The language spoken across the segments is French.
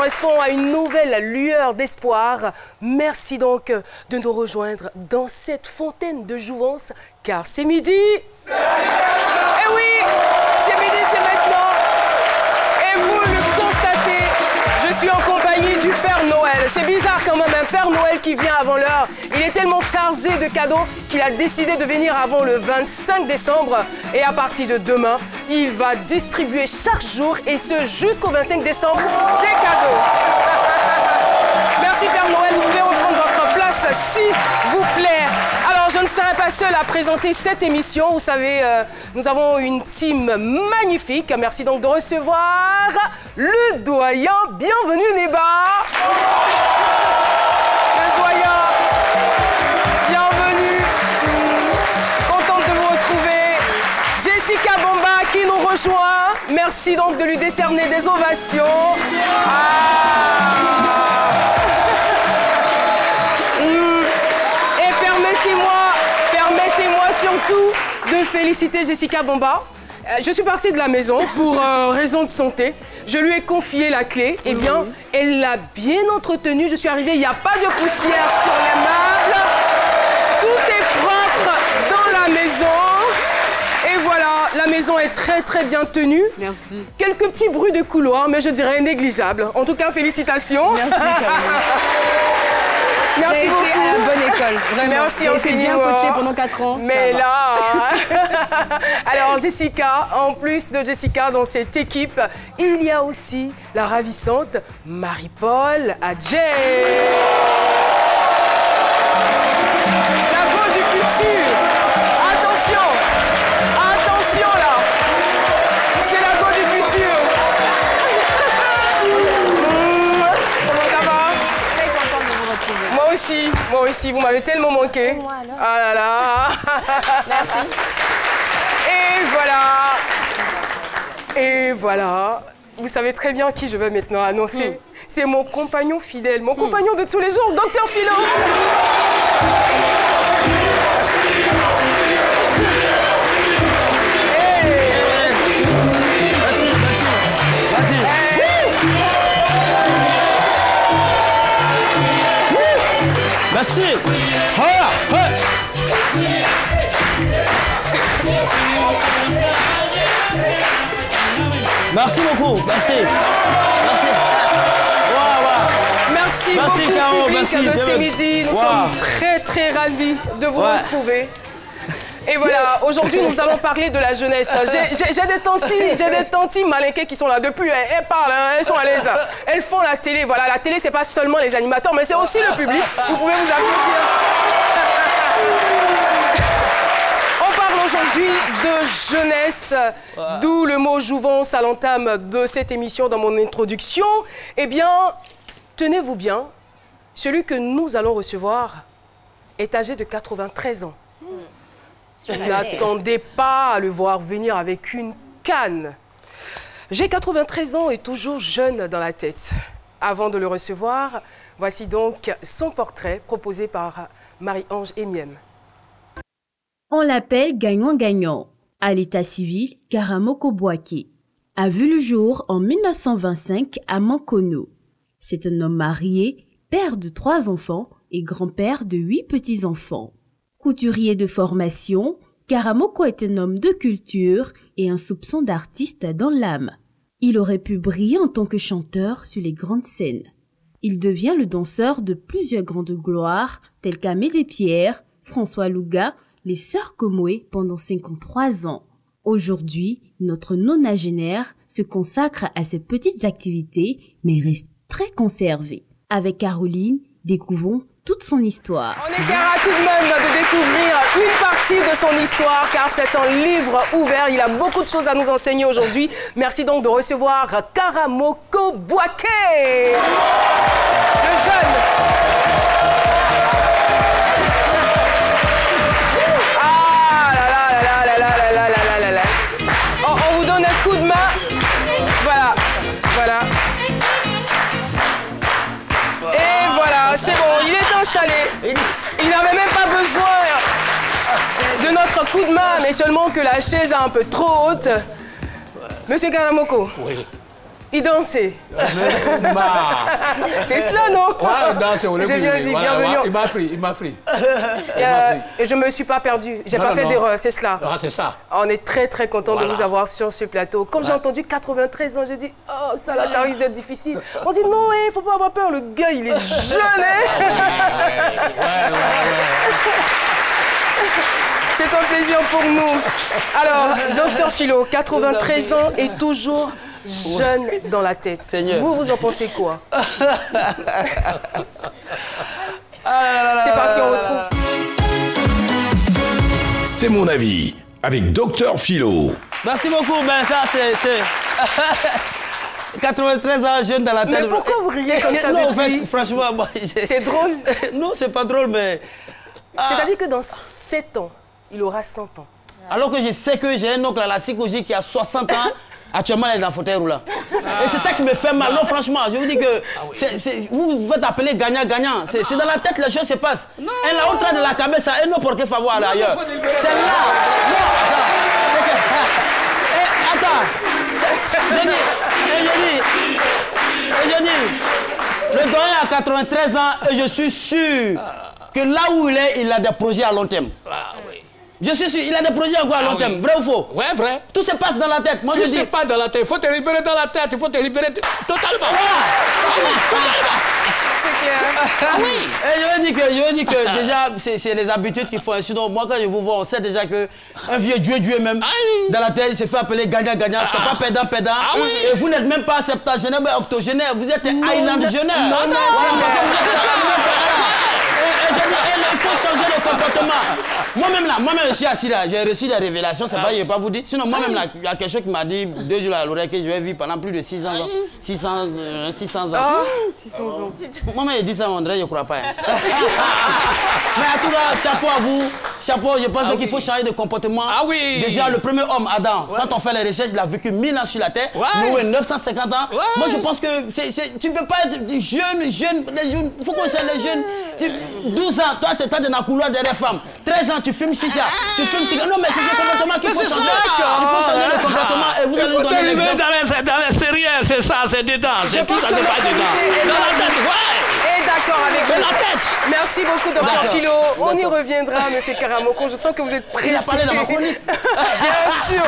correspond à une nouvelle lueur d'espoir. Merci donc de nous rejoindre dans cette fontaine de jouvence, car c'est midi. Eh oui, c'est midi, c'est maintenant. Et vous le constatez, je suis en compagnie du Père Noël. C'est bizarre quand même, un Père Noël qui vient avant l'heure. Il est tellement chargé de cadeaux qu'il a décidé de venir avant le 25 décembre. Et à partir de demain, il va distribuer chaque jour, et ce jusqu'au 25 décembre, des cadeaux. Merci Père Noël, vous pouvez reprendre votre place s'il vous plaît. Alors, je ne serai pas seule à présenter cette émission. Vous savez, nous avons une team magnifique. Merci donc de recevoir le doyen. Bienvenue Néba. Le doyen, bienvenue. Contente de vous retrouver. Jessica Bomba qui nous rejoint. Merci donc de lui décerner des ovations. Et permettez-moi surtout de féliciter Jessica Bomba. Je suis partie de la maison pour raison de santé. Je lui ai confié la clé. Eh bien, elle l'a bien entretenue. Je suis arrivée, il n'y a pas de poussière sur les meubles. Tout est propre dans la maison. Et voilà, la maison est très très bien tenue. Merci. Quelques petits bruits de couloir, mais je dirais négligeables. En tout cas, félicitations. Merci. Merci beaucoup. J'ai été à la bonne école, vraiment. Merci, j'ai été bien coachée pendant 4 ans. Mais là... Alors, Jessica, en plus de Jessica dans cette équipe, il y a aussi la ravissante Marie-Paul Adjei. La go du futur. Attention, attention là. C'est la go du futur. Comment ça va? Très contente de vous retrouver. Moi aussi, vous m'avez tellement manqué. Moi alors. Ah là là. Merci. Et voilà. Vous savez très bien qui je vais maintenant annoncer. C'est mon compagnon fidèle, mon compagnon de tous les jours, Docteur Philo. Merci. Merci beaucoup, merci. Merci beaucoup, Caro, public merci. de ces midis. Nous sommes très très ravis de vous retrouver. Et voilà, aujourd'hui nous allons parler de la jeunesse. J'ai des tantis malinquées qui sont là depuis. Elles parlent, hein, elles sont à l'aise. Elles font la télé. Voilà, la télé c'est pas seulement les animateurs, mais c'est aussi le public. Vous pouvez vous applaudir. Aujourd'hui de jeunesse, d'où le mot jouvence à l'entame de cette émission dans mon introduction. Eh bien, tenez-vous bien, celui que nous allons recevoir est âgé de 93 ans. Vous n'attendez pas à le voir venir avec une canne. J'ai 93 ans et toujours jeune dans la tête. Avant de le recevoir, voici donc son portrait proposé par Marie-Ange Emiem. On l'appelle gagnant-gagnant. À l'état civil, Karamoko Bouaké a vu le jour en 1925 à Mankono. C'est un homme marié, père de 3 enfants et grand-père de 8 petits-enfants. Couturier de formation, Karamoko est un homme de culture et un soupçon d'artiste dans l'âme. Il aurait pu briller en tant que chanteur sur les grandes scènes. Il devient le danseur de plusieurs grandes gloires telles qu'Amédée Pierre, François Louga, les sœurs Komoé pendant 53 ans. Aujourd'hui, notre nonagénaire se consacre à ses petites activités, mais reste très conservé. Avec Caroline, découvrons toute son histoire. On essaiera tout de même de découvrir une partie de son histoire, car c'est un livre ouvert. Il a beaucoup de choses à nous enseigner aujourd'hui. Merci donc de recevoir Karamoko Bouaké, le jeune. On vous donne un coup de main. Voilà. Et voilà, c'est bon, il est installé. Il n'avait même pas besoin de notre coup de main, mais seulement que la chaise est un peu trop haute. Monsieur Karamoko, Il dansait. C'est cela, non? Ouais, danser, j'ai bien dit, bienvenue. Il m'a pris. Et je ne me suis pas perdue. J'ai pas fait d'erreur, c'est cela. Ah, c'est ça. On est très, très content de vous avoir sur ce plateau. Quand j'ai entendu 93 ans, j'ai dit, oh, ça là, ça risque d'être difficile. On dit, non, il ne faut pas avoir peur, le gars, il est jeune, C'est un plaisir pour nous. Alors, docteur Philo, 93 ans et toujours jeune dans la tête. Seigneur. Vous en pensez quoi? C'est parti, on retrouve. C'est mon avis, avec Docteur Philo. Merci beaucoup, ben ça c'est... 93 ans, jeune dans la tête. Mais pourquoi vous riez comme ça Non, en depuis? fait, franchement, moi... C'est drôle? Non, c'est pas drôle, mais... C'est-à-dire que dans 7 ans, il aura 100 ans. Alors que je sais que j'ai un oncle à la psychologie qui a 60 ans, actuellement il est dans le fauteuil roulant. Et c'est ça qui me fait mal. Non, franchement, je vous dis que vous vous faites appeler gagnant-gagnant. C'est dans la tête que les choses se passent. Et la autre de la cabeça, et non pour que favor ailleurs. C'est là. Non, attends. Je dis, le doyen a 93 ans et je suis sûr que là où il est, il a des projets à long terme. Je suis sûr, il a des projets encore à long terme. Vrai ou faux? Ouais, vrai. Tout se passe dans la tête. Moi, Tout je dis... se passe dans la tête. Il faut te libérer dans la tête. Il faut te libérer totalement. Et je veux dire que déjà, c'est les habitudes qu'il faut. Sinon, moi, quand je vous vois, on sait déjà qu'un vieux Dieu même, dans la tête, il se fait appeler gagnant-gagnant. C'est pas pédant. Et vous n'êtes même pas septagénaire, mais octogénaire. Vous êtes Highland-génaire. Non. Il faut changer de comportement. Moi-même, je suis assis là, j'ai reçu des révélations, c'est pas, je ne vais pas vous dire. Sinon, moi-même, là, il y a quelqu'un qui m'a dit 2 jours à l'oreille que je vais vivre pendant plus de 600 ans. 600 ans. 600 ans. Moi-même, je dis ça, André, je ne crois pas. Mais en tout cas, chapeau à vous. Chapeau, je pense qu'il faut changer de comportement. Déjà, le premier homme, Adam, quand on fait les recherches, il a vécu 1000 ans sur la terre. Noé, 950 ans. Moi, je pense que tu ne peux pas être jeune. Il faut qu'on soit les jeunes. 12 ans, toi, c'est toi de la couloir derrière femme. 13 ans, tu fumes chicha. Non, mais c'est le comportement qu'il faut changer. Il faut changer le comportement. Et vous allez nous donner l'exemple. Dans l'extérieur, c'est ça, c'est dedans. Je pense que notre invité est d'accord avec vous. La tête. Merci beaucoup, docteur Philo. On y reviendra, monsieur Karamoko. Je sens que vous êtes pressé. Il a parlé dans ma chronique. Bien sûr.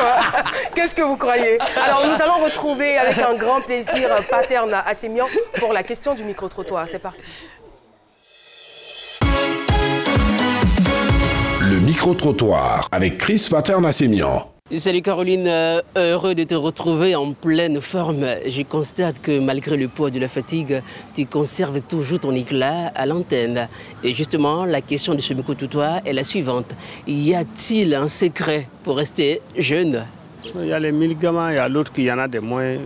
Qu'est-ce que vous croyez? Alors, nous allons retrouver avec un grand plaisir Paterne Assemian pour la question du micro-trottoir. C'est parti. Le micro-trottoir avec Chris Paterne Assemian. Salut Caroline, heureux de te retrouver en pleine forme. Je constate que malgré le poids de la fatigue, tu conserves toujours ton éclat à l'antenne. Et justement, la question de ce micro-trottoir est la suivante. Y a-t-il un secret pour rester jeune? Il y a les milligrammes, il y a l'autre qui y en a des moins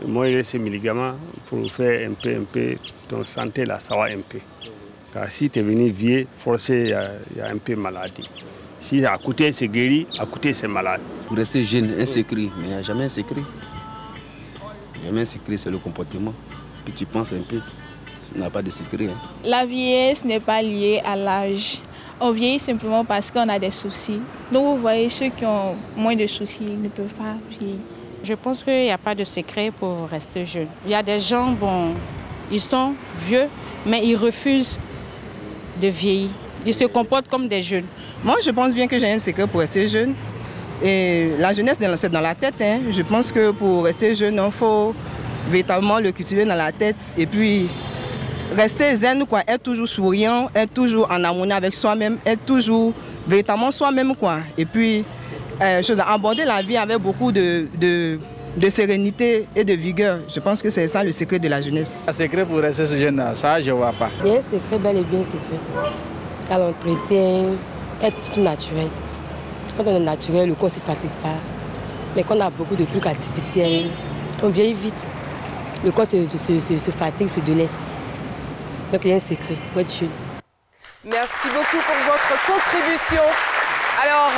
ces milligrammes pour faire un peu ton santé là, ça va un peu. Car si tu es venu vieux, forcé, il y a un peu de maladie. Si à côté c'est guéri, à côté c'est malade. Pour rester jeune, un secret, mais il n'y a jamais un secret. Jamais un secret, c'est le comportement. Puis tu penses un peu, il n'y a pas de secret. Hein. La vieillesse n'est pas liée à l'âge. On vieillit simplement parce qu'on a des soucis. Donc vous voyez, ceux qui ont moins de soucis ne peuvent pas vieillir. Je pense qu'il n'y a pas de secret pour rester jeune. Il y a des gens, bon, ils sont vieux, mais ils refusent de vieillir. Ils se comportent comme des jeunes. Moi, je pense bien que j'ai un secret pour rester jeune. Et la jeunesse, c'est dans la tête. Hein. Je pense que pour rester jeune, il faut véritablement le cultiver dans la tête. Et puis, rester zen, quoi, être toujours souriant, être toujours en harmonie avec soi-même, être toujours véritablement soi-même, quoi. Et puis, aborder la vie avec beaucoup de sérénité et de vigueur. Je pense que c'est ça le secret de la jeunesse. Le secret pour rester jeune, ça, je ne vois pas. Il y a un secret, bel et bien secret. À l'entretien, être tout naturel. Quand on est naturel, le corps ne se fatigue pas. Mais quand on a beaucoup de trucs artificiels, on vieillit vite. Le corps se fatigue, se délaisse. Donc il y a un secret pour être jeune. Merci beaucoup pour votre contribution. Alors,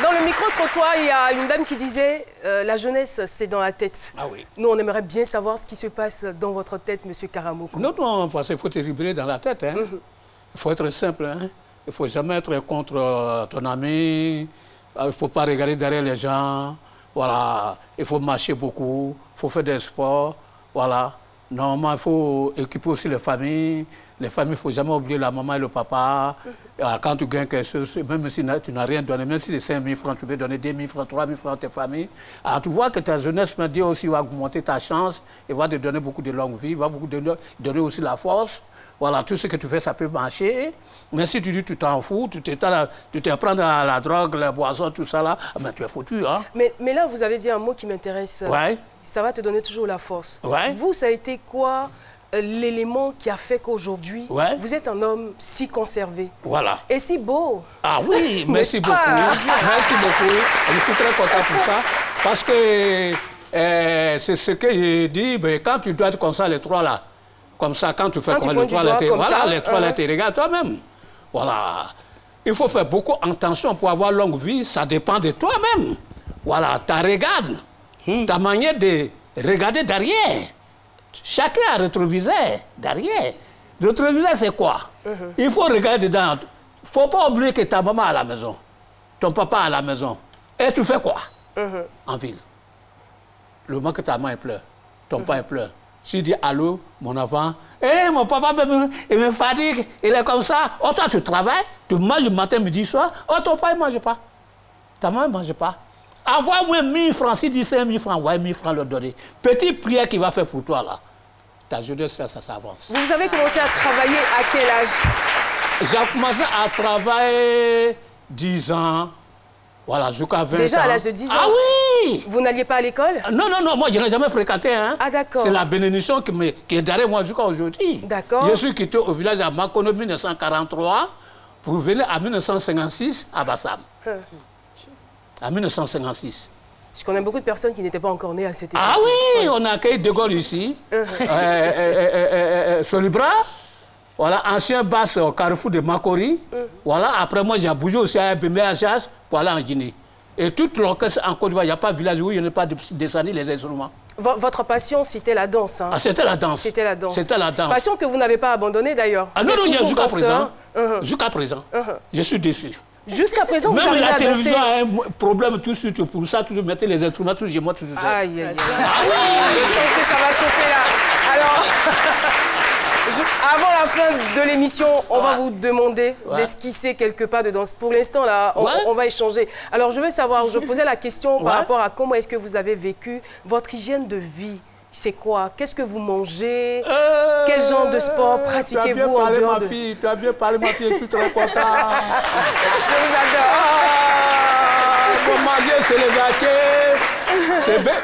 dans le micro-trottoir, il y a une dame qui disait la jeunesse, c'est dans la tête. Ah oui. Nous, on aimerait bien savoir ce qui se passe dans votre tête, monsieur Karamoko. Non, parce qu'il faut te libérer dans la tête. Hein. Il faut être simple. Hein. Il ne faut jamais être contre ton ami. Il ne faut pas regarder derrière les gens. Voilà. Il faut marcher beaucoup. Il faut faire des sports. Voilà. Normalement, il faut équiper aussi les familles. Les familles, il ne faut jamais oublier la maman et le papa. Quand tu gagnes quelque chose, même si tu n'as rien donné, même si c'est 5 000 francs, tu peux donner 2 000 francs, 3 000 francs à tes familles. Alors tu vois que ta jeunesse, Dieu aussi va augmenter ta chance, il va te donner beaucoup de longue vie, il va beaucoup te donner aussi la force. Voilà, tout ce que tu fais, ça peut marcher. Mais si tu dis tu t'en fous, tu te prends la drogue, la boisson, tout ça là, ben, tu es foutu. Hein? Mais là, vous avez dit un mot qui m'intéresse. Ouais. Ça va te donner toujours la force. Ouais. Vous, ça a été quoi l'élément qui a fait qu'aujourd'hui, vous êtes un homme si conservé? Voilà. Et si beau? Ah oui, merci beaucoup. Merci beaucoup. Je suis très content pour ça. Parce que c'est ce que j'ai dit, mais quand tu dois être comme ça, les trois là, comme ça, quand tu fais comme les trois là, voilà, les trois là, tu regardes toi-même. Voilà. Il faut faire beaucoup attention pour avoir longue vie, ça dépend de toi-même. Voilà, tu regardes, ta manière de regarder derrière. Chacun a un rétroviseur derrière. Le rétroviseur, c'est quoi? Il faut regarder dedans. Il ne faut pas oublier que ta maman est à la maison, ton papa est à la maison. Et tu fais quoi en ville? Le moment que ta maman pleure, ton père pleure. Tu dis allô, mon enfant, mon papa il me fatigue, il est comme ça. Oh, toi, tu travailles, tu manges le matin, midi, soir. Oh, ton père, il ne mange pas. Ta maman ne mange pas. Envoie-moi 1000 francs, si tu dis 5 000 francs, ouais, 1000 francs leur donner. Petite prière qu'il va faire pour toi, là. Ta jeunesse, ça s'avance. Vous avez commencé à travailler à quel âge? J'ai commencé à travailler 10 ans, voilà, jusqu'à 20 ans. Déjà à l'âge de 10 ans? Ah oui! Vous n'alliez pas à l'école? Non, non, non, moi je n'ai jamais fréquenté. Hein. Ah d'accord. C'est la bénédiction qui est derrière moi jusqu'à aujourd'hui. D'accord. Je suis quitté au village à Makono 1943 pour venir à 1956 à Bassam. En 1956. Je connais beaucoup de personnes qui n'étaient pas encore nées à cette époque. Ah oui, on a accueilli De Gaulle ici. Solibra, voilà, ancien basse au carrefour de Makori. Voilà, après moi j'ai bougé aussi à BMHH pour aller en Guinée. Et toute l'orchestre en Côte d'Ivoire, il n'y a pas de village où il n'y a pas de descendre les instruments. Votre passion, c'était la danse. Hein. Ah, c'était la danse. C'était la danse. C'était la danse. Passion que vous n'avez pas abandonnée d'ailleurs. Ah non, non, jusqu'à présent. Jusqu'à présent. Je suis déçu. Jusqu'à présent, vous arrivez à danser. Même la télévision a un problème tout de suite pour ça, tu mettez les instruments, tout, je monte tout ça. Aïe, aïe, aïe. Ah oui, je sens que ça va chauffer là. Alors, avant la fin de l'émission, on va vous demander d'esquisser quelques pas de danse. Pour l'instant, là, on va échanger. Alors, je veux savoir, je posais la question par rapport à comment est-ce que vous avez vécu votre hygiène de vie. C'est quoi? Qu'est-ce que vous mangez? Quel genre de sport pratiquez-vous en dehors de... Tu as bien parlé, ma fille, je suis très content. Je vous adore. Pour manger, c'est les akés.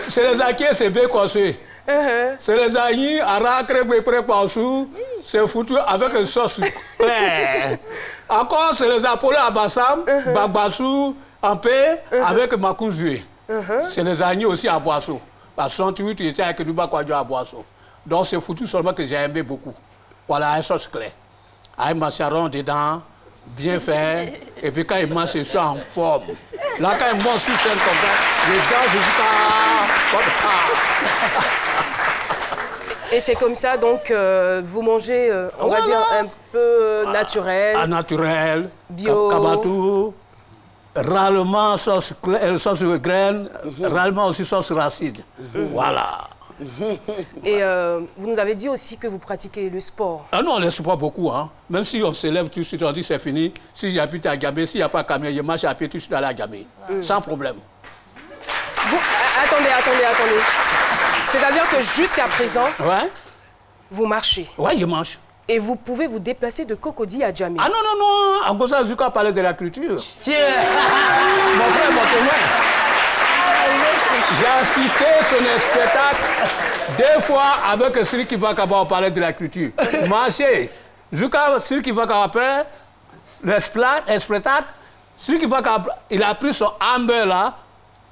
C'est les akés, c'est bien conçu. C'est les aïs, aracre, pré pansou. C'est foutu avec une sauce claire. Encore, c'est les apolés à Bassam, Bagbassou, en paix, avec Makouzoué. C'est les aïs aussi à Boisseau. À 68, tu étais avec le Bakwadjo à Boisseau. Donc c'est foutu seulement que j'ai aimé beaucoup. Voilà, une sauce claire. Avec macaron dedans, bien fait. Et puis quand il mange, je suis en forme. Là, quand il mange sur scène comme ça, je danse jusqu'à... Et c'est comme ça, donc, vous mangez, on va dire, un peu naturel. Naturel, bio. Kabatou. Rarement sauce graine, rarement aussi sauce racide. Voilà. Et vous nous avez dit aussi que vous pratiquez le sport. Ah non, on ne laisse pas beaucoup. Hein. Même si on se lève tout de suite, on dit c'est fini. Si j'habite à Gamay, s'il n'y a pas de camion, je marche à pied tout de suite à la Gamay. Sans problème. Vous, attendez. C'est-à-dire que jusqu'à présent, vous marchez. Oui, je marche. Et vous pouvez vous déplacer de Cocody à Djamé. Ah non, non, non, à Goza Zuka parlait de la culture. Tiens, mon frère, mon témoin. J'ai assisté sur un spectacle 2 fois avec celui qui va parler de la culture. Marché, Zuka, celui qui va après, le spectacle, celui qui va il a pris son amber là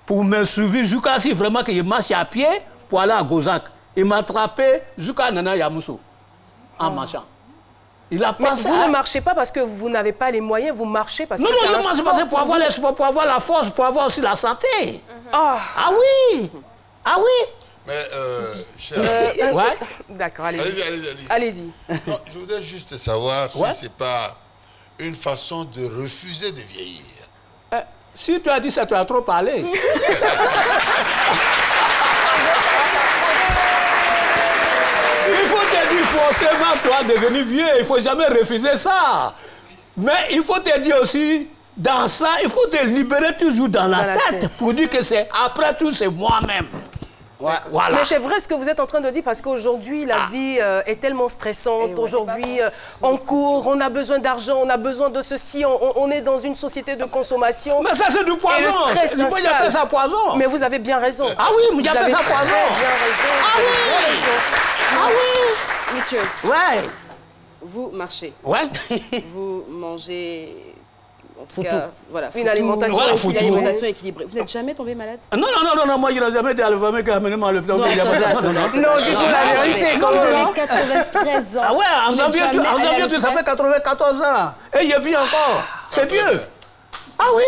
pour me suivre. Zuka, si vraiment qu'il marche à pied pour aller à Gozak. Il m'a attrapé Zuka Nana Yamousso. En marchant. Il a pas vous ne marchez pas parce que vous n'avez pas les moyens, vous marchez parce que c'est un sport. Non, pour avoir l'espoir, pour avoir la force, pour avoir aussi la santé. Ah oui. Ah oui. Mais, cher... ouais. D'accord, allez-y. Allez-y. Je voudrais juste savoir si c'est pas une façon de refuser de vieillir. Si tu as dit ça, tu as trop parlé. forcément, toi, devenir vieux. Il ne faut jamais refuser ça. Mais il faut te dire aussi, dans ça, il faut te libérer toujours dans la tête pour dire que c'est après tout, c'est moi-même. Ouais. Voilà. Mais c'est vrai ce que vous êtes en train de dire parce qu'aujourd'hui, la vie est tellement stressante. Aujourd'hui, on court, on a besoin d'argent, on a besoin de ceci. On est dans une société de consommation. Mais ça, c'est du poison. Moi, j'appelle ça poison. Mais vous avez bien raison. Ah oui, mais j'appelle ça poison. Bien raison. Ah oui. Ah oui. Monsieur. Ouais. Vous marchez. Ouais. Vous mangez... En tout cas, voilà, une alimentation équilibrée. Vous n'êtes jamais tombé malade? Non, moi, je n'ai jamais été à l'hôpital qui a amené à l'hôpital. Non, dis-nous la vérité, quand même. Vous avez 93 ans. Ah ouais, en janvier, ça fait 94 ans. Et il vit encore. C'est Dieu. Ah oui,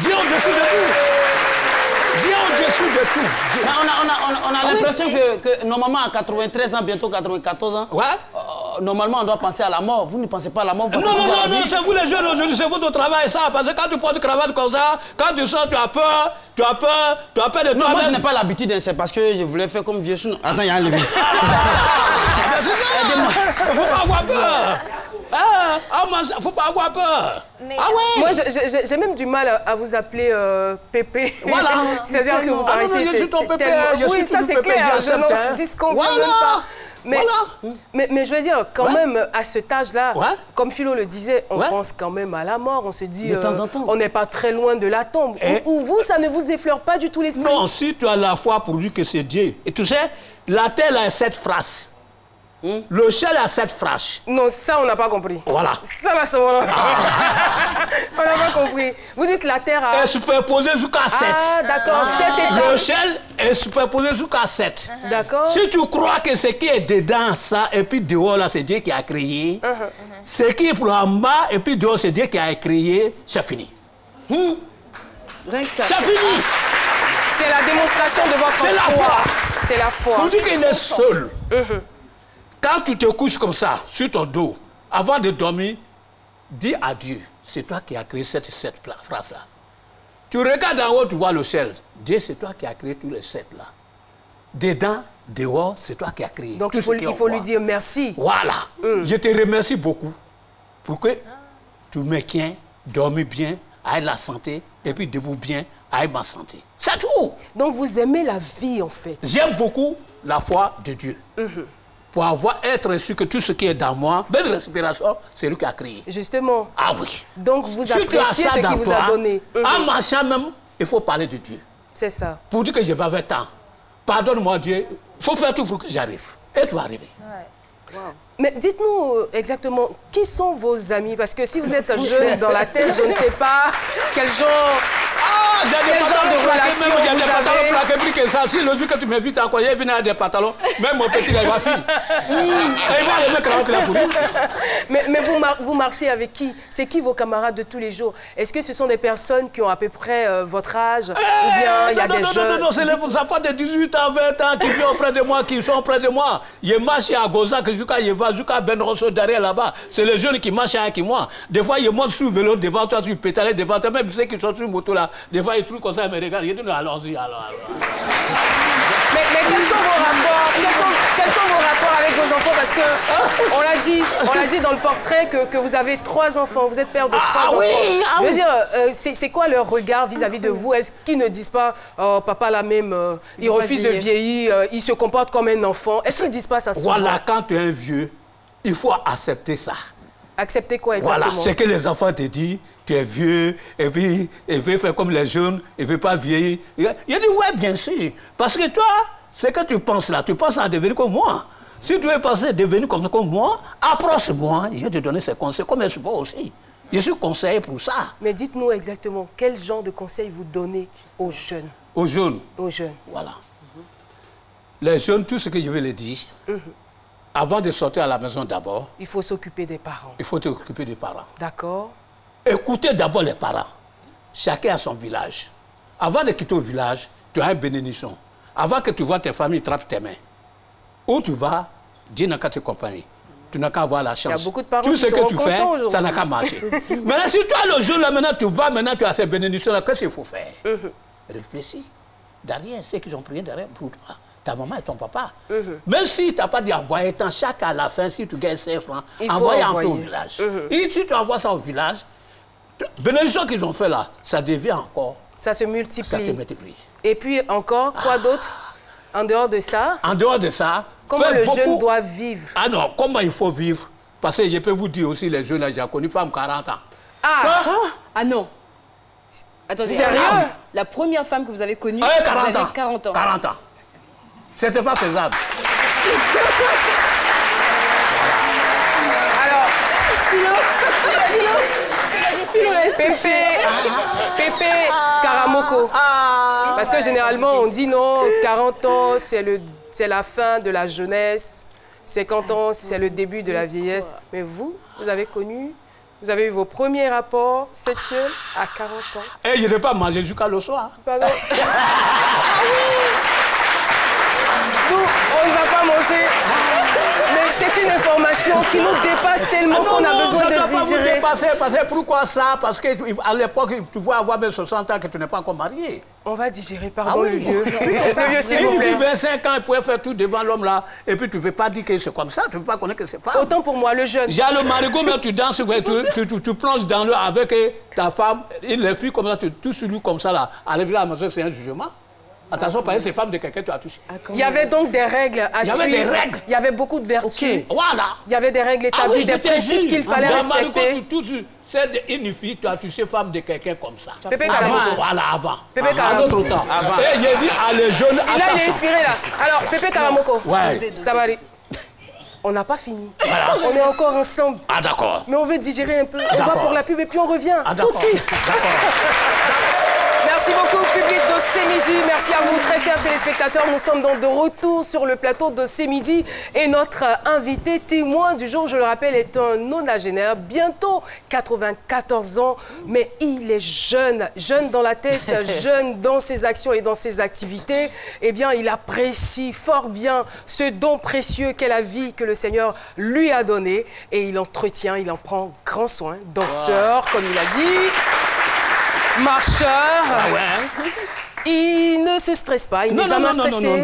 Dieu au-dessus de tout. Dieu au-dessus de tout. On a l'impression que normalement à 93 ans, bientôt 94 ans, normalement on doit penser à la mort. Vous ne pensez pas à la mort? Non, c'est vous les jeunes aujourd'hui, c'est votre travail ça. Parce que quand tu portes une cravate comme ça, quand tu sors, tu as peur de toi-même. Non, moi je n'ai pas l'habitude, c'est parce que je voulais faire comme vieux chou. Attends, il y a un levé. Il ne faut pas avoir peur. Il ne faut pas avoir peur. Mais moi, j'ai même du mal à vous appeler Pépé. Voilà. C'est-à-dire que vous paraissez... je suis ton Pépé. Oui, ça c'est clair. Je n'en disconviens même pas. Mais je veux dire, quand même, à cet âge-là, comme Philo le disait, on pense quand même à la mort. On se dit, on n'est pas très loin de la tombe. Ou vous, ça ne vous effleure pas du tout l'esprit? Non, si tu as la foi pour dire que c'est Dieu. Et tu sais, la terre a 7 phrases. Le ciel a 7 phrases. Non, ça, on n'a pas compris. Voilà. Ça, là, c'est voilà. On n'a pas compris. Vous dites la terre a... est superposée jusqu'à 7. Ah, d'accord, 7 étages. Le ciel est superposé jusqu'à 7. D'accord. Si tu crois que ce qui est dedans, ça, et puis dehors, là, c'est Dieu qui a créé. Ce qui est en bas, et puis dehors, c'est Dieu qui a créé, c'est fini. Rien que ça. C'est fini. C'est la démonstration de votre foi. C'est la foi. Vous dites qu'il est seul. Quand tu te couches comme ça, sur ton dos, avant de dormir, dis à Dieu, c'est toi qui as créé cette phrase-là. Tu regardes en haut, tu vois le ciel. Dieu, c'est toi qui as créé tous les 7 là. Dedans, dehors, c'est toi qui as créé. Donc il faut lui dire merci. Voilà. Je te remercie beaucoup pour que tu me tiens, dormis bien, aille la santé, et puis debout bien, aille ma santé. C'est tout. Donc vous aimez la vie en fait. J'aime beaucoup la foi de Dieu. Pour être sûr que tout ce qui est dans moi, même respiration, c'est lui qui a créé. Justement. Ah oui. Donc vous appréciez ce qu'il vous a donné. En marchant même, il faut parler de Dieu. C'est ça. Pour dire que je vais avoir temps. Pardonne-moi Dieu, il faut faire tout pour que j'arrive. Et tu vas arriver. Wow. Mais dites-nous exactement, qui sont vos amis? Parce que si vous êtes jeune dans la tête, je ne sais pas quel genre... quel genre de relation vous avez. Il y a des pantalons plaqués plus que ça. Si le jour que tu m'invites à quoi, il vient avec des pantalons, même mon petit, il va finir. Il va aller me cramer là pour lui. Mais vous marchez avec qui? C'est qui vos camarades de tous les jours? Est-ce que ce sont des personnes qui ont à peu près votre âge? Ou bien il y a des jeunes? Non, c'est les enfants de 18 ans, 20 ans qui viennent auprès de moi, qui sont auprès de moi. Je marche à Goza, jusqu'à Ben Rosso derrière là-bas. C'est les jeunes qui marchent avec moi. Des fois, ils montent sur le vélo devant toi, sur le pétale devant toi, même ceux qui sont sur le moto là. Des fois, ils trouvent comme ça, ils me regardent. Je dis, allons-y, alors. Mais quels sont vos rapports? Quels sont vos rapports avec vos enfants? Parce que on l'a dit dans le portrait que vous avez 3 enfants. Vous êtes père de 3 enfants. Je veux dire, c'est quoi leur regard vis-à-vis de vous? Est-ce qu'ils ne disent pas, oh, papa là même, il refuse de vieillir, il se comporte comme un enfant? Est-ce qu'ils disent pas ça souvent? Voilà, quand tu es un vieux, il faut accepter ça. Accepter quoi exactement? Voilà, c'est que les enfants te disent, tu es vieux, et puis il veut faire comme les jeunes, il ne veut pas vieillir. Il dit, ouais, bien sûr. Parce que toi, ce que tu penses là, tu penses à devenir comme moi. Si tu veux penser à devenir comme moi, approche-moi, je vais te donner ces conseils, comme je peux aussi. Je suis conseiller pour ça. Mais dites-nous exactement, quel genre de conseils vous donnez aux jeunes? Aux jeunes? Aux jeunes. Voilà. Les jeunes, tout ce que je vais leur dire, avant de sortir à la maison d'abord... il faut s'occuper des parents. Il faut s'occuper des parents. D'accord. Écoutez d'abord les parents. Chacun a son village. Avant de quitter le village, tu as une bénédiction. Avant que tu vois tes familles trappent tes mains. Où tu vas, Dieu n'a qu'à te accompagner. Tu n'as qu'à avoir la chance. Il y a beaucoup de parents tout ce que tu fais, ça n'a qu'à aujourd'hui. marcher. Maintenant, si toi, le jour là, maintenant, tu vas, maintenant, tu as ces bénédictions-là, qu'est-ce qu'il faut faire? Réfléchis. Derrière, ceux qui ont prié derrière pour toi, ta maman et ton papa. Même si tu n'as pas dit envoyer tant, chaque à la fin, si tu gagnes 5 francs, envoie un peu au village. Et si tu envoies ça au village, bénédiction qu'ils ont fait là, ça devient encore. Ça se multiplie. Ça se multiplie. Et puis encore, quoi d'autre? En dehors de ça? En dehors de ça, comment le jeune doit vivre? Ah non, comment il faut vivre? Parce que je peux vous dire aussi, les jeunes, j'ai connu femme 40 ans. Ah non. Attendez, sérieux? La première femme que vous avez connue, 40 vous avez ans. 40 ans. 40 ans. C'était pas faisable. Alors, Pépé Karamoko. Parce que généralement, on dit non, 40 ans, c'est la fin de la jeunesse. 50 ans, c'est le début de la vieillesse. Mais vous avez connu, vous avez eu vos premiers rapports sexuels à 40 ans. Et je n'ai pas mangé jusqu'à le soir. Pardon. Nous, on ne va pas manger. Mais c'est une information qui nous dépasse tellement qu'on a besoin de digérer. Ça ne doit pas vous dépasser. Parce que pourquoi ça? Parce qu'à l'époque, tu pouvais avoir même 60 ans que tu n'es pas encore marié. On va digérer, pardon, le vieux. Le vieux, s'il vous plaît. Une fille 25 ans, elle pouvait faire tout devant l'homme là. Et puis tu ne peux pas dire que c'est comme ça. Tu ne peux pas connaître que c'est femme. Autant pour moi, le jeune. J'ai le marigot, mais tu danses, tu plonges dans l'eau avec ta femme. Et les filles comme ça, tu touches lui comme ça là. Arrive là à manger, c'est un jugement. Attention, parce que c'est femme de quelqu'un tu as touché. Il y avait donc des règles à suivre. Il y avait des règles. Il y avait beaucoup de vertus. Okay. Voilà. Il y avait des règles établies, des principes qu'il fallait respecter. C'est une fille, tu as touché femme de quelqu'un comme ça. Pépé Karamoko. Voilà, avant. Pépé Karamoko. Un autre temps. Et j'ai dit à les jeunes... Et là, il est inspiré là. Alors, Pépé Karamoko. Ouais. Ça va aller. On n'a pas fini. Voilà. On est encore ensemble. Ah, d'accord. Mais on veut digérer un peu. On va pour la pub et puis on revient. Tout de suite. Merci beaucoup, public de C'est Midi. Merci à vous, très chers téléspectateurs. Nous sommes donc de retour sur le plateau de C'est Midi. Et notre invité témoin du jour, je le rappelle, est un nonagénaire, bientôt 94 ans. Mais il est jeune, jeune dans la tête, jeune dans ses actions et dans ses activités. Eh bien, il apprécie fort bien ce don précieux qu'est la vie que le Seigneur lui a donné. Et il entretient, il en prend grand soin. Danseur, comme il a dit. Marcheur, il ne se stresse pas, il n'est jamais stressé,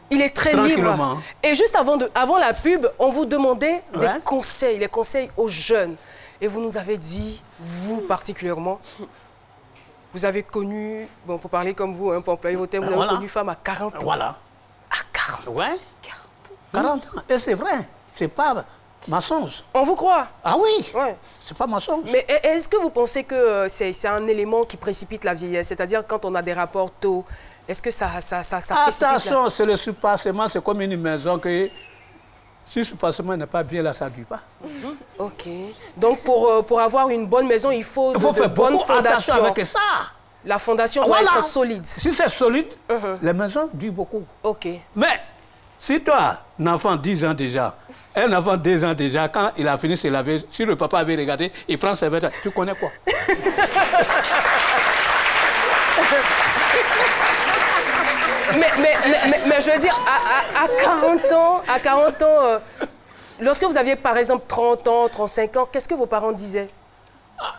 il est très libre. Et juste avant la pub, on vous demandait des conseils, les conseils aux jeunes. Et vous nous avez dit, vous particulièrement, vous avez connu, bon pour parler comme vous, hein, pour employer vos termes, vous avez connu femme à 40 ans. Voilà. À 40 ans. Ouais. 40 ans. Et c'est vrai, c'est pas... mensonge. On vous croit? Ah oui, c'est pas mensonge. Mais est-ce que vous pensez que c'est un élément qui précipite la vieillesse? C'est-à-dire quand on a des rapports tôt, est-ce que ça précipite? Attention, c'est le surpassement, c'est comme une maison que si le surpassement n'est pas bien là, ça ne dure pas. Ok. Donc pour avoir une bonne maison, il faut de bonnes fondations. Avec ça. La fondation doit être solide. Si c'est solide, les maisons durent beaucoup. Ok. Mais si toi, un enfant 10 ans déjà, un enfant 2 ans déjà, quand il a fini de se laver, si le papa avait regardé, il prend ses vêtements, tu connais quoi? mais je veux dire, à 40 ans, lorsque vous aviez par exemple 30 ans, 35 ans, qu'est-ce que vos parents disaient?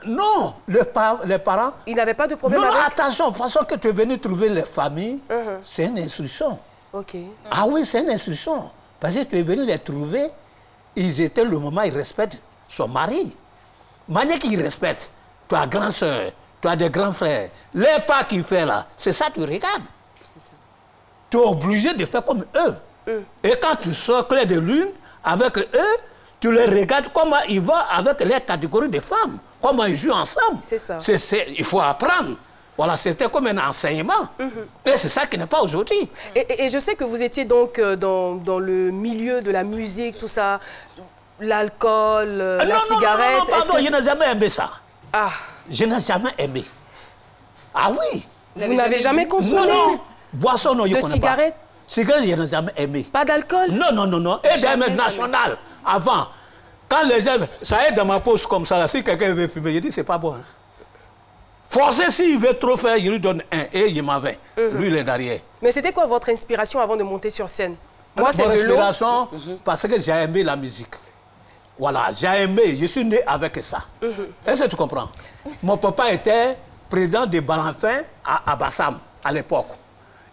Non, les parents... Ils n'avaient pas de problème avec? Non, attention, de toute façon que tu es venu trouver les familles, c'est une instruction. Ok. Ah oui, c'est une instruction. Parce que tu es venu les trouver, ils étaient le moment, ils respectent son mari. Manière qu'ils respectent, tu as grand soeur, tu as des grands frères. Les pas qu'il fait là, c'est ça que tu regardes. Tu es obligé de faire comme eux. Et quand tu sors clair de lune avec eux, tu les regardes comment ils vont avec les catégories de femmes, comment ils jouent ensemble. C'est ça. Il faut apprendre. Voilà, c'était comme un enseignement. Et c'est ça qui n'est pas aujourd'hui. Et je sais que vous étiez donc dans le milieu de la musique, tout ça, l'alcool, la cigarette. Non, pardon, je n'ai jamais aimé ça. Ah. Je n'ai jamais aimé. Ah oui. Vous n'avez jamais consommé? Non. Boisson, non, je connais pas. De cigarette? Cigarette, je n'ai jamais aimé. Pas d'alcool? Non. Et d'un national, avant. Quand les gens, ça est dans ma poche comme ça, là, si quelqu'un veut fumer, je dis, c'est pas bon. Hein. Forcé, s'il veut trop faire, je lui donne un et il m'en va. Lui, il est derrière. Mais c'était quoi votre inspiration avant de monter sur scène? Moi, c'est de l'eau. Mon inspiration, parce que j'ai aimé la musique. Voilà, j'ai aimé, je suis né avec ça. Est-ce que tu comprends? Mon papa était président des Balanfins à Bassam, à l'époque.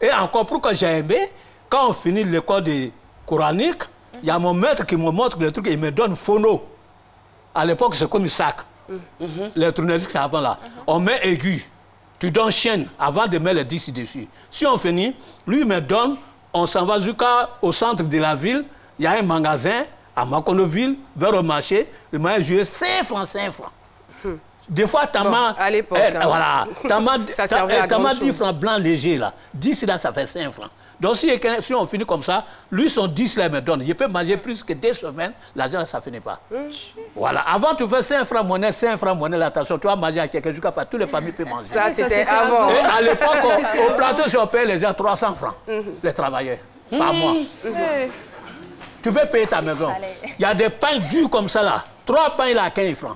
Et encore, pour que j'ai aimé, quand on finit l'école de coranique, il y a mon maître qui me montre le truc et il me donne phono. À l'époque, c'est comme un sac. Les tournevis, c'est avant là. On met aigu. Tu donnes chaîne avant de mettre les 10 dessus. Si on finit, lui me donne, on s'en va jusqu'au centre de la ville. Il y a un magasin à Maconoville, vers le marché. Il m'a joué 5 francs, 5 francs. Des fois, t'as à l'époque, voilà, t'as 10 chose. francs blancs légers là. 10 là, ça fait 5 francs. Donc si on finit comme ça, lui son 10 là, il me donne. Je peux manger plus que 2 semaines, l'argent ça finit pas. Voilà, avant tu fais 5 francs monnaie, attention, tu vas manger à quelqu'un jusqu'à faire, toutes les familles peuvent manger. Ça c'était avant. Et à l'époque, au plateau, si on paye les gens 300 francs, les travailleurs, par mois. Tu peux payer ta maison. Il y a des pains durs comme ça là. 3 pains là à 15 francs.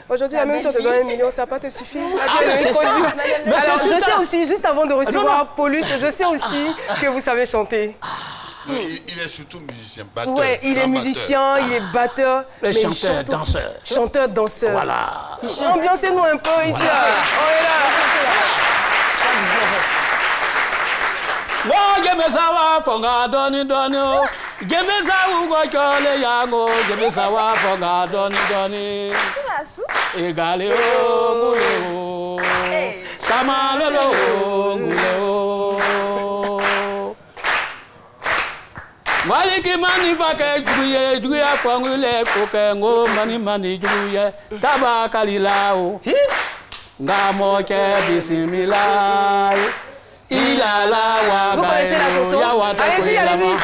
Aujourd'hui, même si on te donne 1 million, ça va pas te suffire. Mais c'est ça. Alors, je sais aussi, juste avant de recevoir Paulus, je sais aussi que vous savez chanter. Non, il est surtout musicien, batteur. Ouais, il est musicien, il est batteur. Mais chanteur, danseur. Chanteur, danseur. Voilà. Ambiancez-nous un peu ici. On est là. Wo gemesawa fonga doni doni o gemesawu go chole yango gemesawa fonga doni doni egale o gule o samale lo gule o waliki mani fake juye fangule kokengo mani juye tabakalila o ngamo che bismillah. Vous connaissez la chanson? Allez-y, allez-y.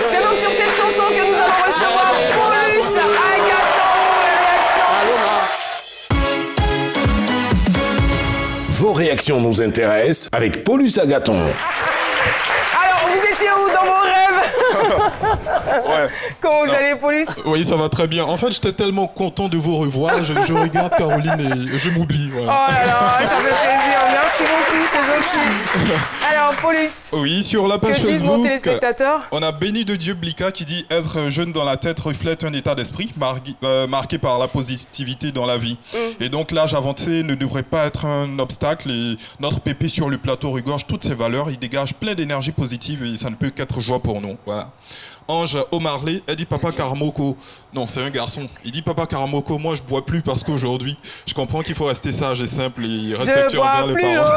C'est donc sur cette chanson que nous allons recevoir Paulus Agathon. Vos réactions nous intéressent avec Paulus Agathon. Alors, vous étiez où dans vos rêves? Ouais. Comment vous allez, Paulus? Oui, ça va très bien. En fait, j'étais tellement content de vous revoir. Je regarde Caroline et je m'oublie. Voilà. Oh là là, ça fait plaisir. Merci beaucoup, c'est gentil. Alors, Paulus. Oui, sur la page que disent Facebook, nos téléspectateurs? on a Béni de Dieu Blika qui dit être jeune dans la tête reflète un état d'esprit marqué par la positivité dans la vie. Et donc l'âge avancé ne devrait pas être un obstacle. Et notre pépé sur le plateau regorge toutes ses valeurs. Il dégage plein d'énergie positive et ça ne peut qu'être joie pour nous. Voilà. Ange Omarley, elle dit Papa Karamoko. Non, c'est un garçon. Il dit Papa Karamoko, moi je bois plus parce qu'aujourd'hui, je comprends qu'il faut rester sage et simple et respectueux envers les parents.